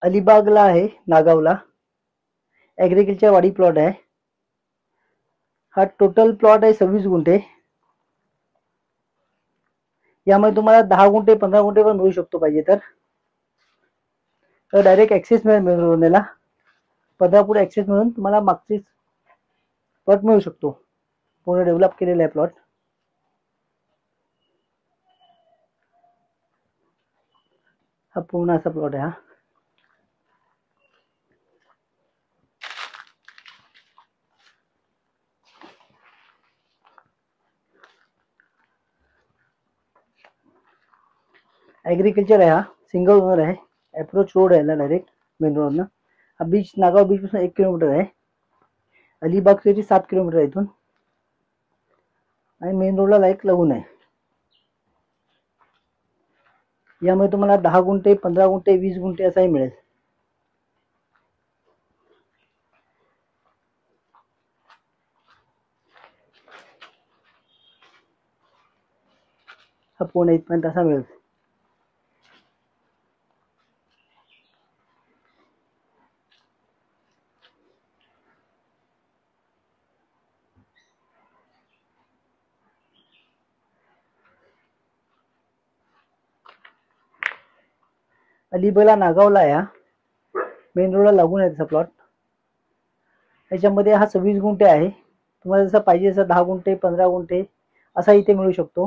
अलिबागला आहे, नागावला. ॲग्रिकल्चर वाडी प्लॉट आहे. हा टोटल प्लॉट आहे 26 गुंठे. यामध्ये तुम्हाला 10 गुंठे 15 गुंठे पण मिळू शकतो पाहिजे तर. डायरेक्ट ॲक्सेस मिळेल मेन रोडला. 15 फूट ॲक्सेस मिळून तुम्हाला मागची प्लॉट मिळू शकतो. पूर्ण डेव्हलप केलेला आहे प्लॉट. हा पूर्ण असा प्लॉट आहे हा. ॲग्रिकल्चर आहे हा. सिंगल ओनर आहे. अप्रोच रोड आहे ना डायरेक्ट मेन रोडनं. हा बीच नागाव बीच पासून 1 किलोमीटर आहे. अलिबाग सिटी 7 किलोमीटर आहे इथून. आणि मेन रोडला लाईक लागून आहे. यामध्ये तुम्हाला 10 गुंठे 15 गुंठे 20 गुंठे असाही मिळेल. हा पूर्ण इथपर्यंत असा मिळेल. अलिबागला नागावला आहे. मेन रोडला लागून आहे त्याचा प्लॉट. याच्यामध्ये हा 26 गुंठे आहे. तुम्हाला जसं पाहिजे तसं 10 गुंठे 15 गुंठे असा इथे मिळू शकतो.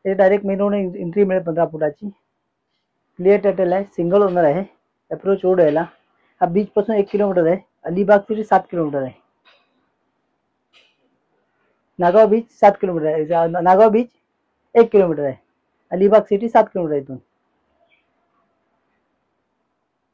हे डायरेक्ट मेन रोड एंट्री मिळेल 15 फुटाची. क्लिअर टायटल आहे. सिंगल ओनर आहे. अप्रोच रोड आहे. हा बीच पासून 1 किलोमीटर आहे. अलिबाग सिटी 7 किलोमीटर आहे. नागाव बीच 7 किलोमीटर आहे. नागाव बीच 1 किलोमीटर आहे. अलिबाग सिटी 7 किलोमीटर आहे इथून.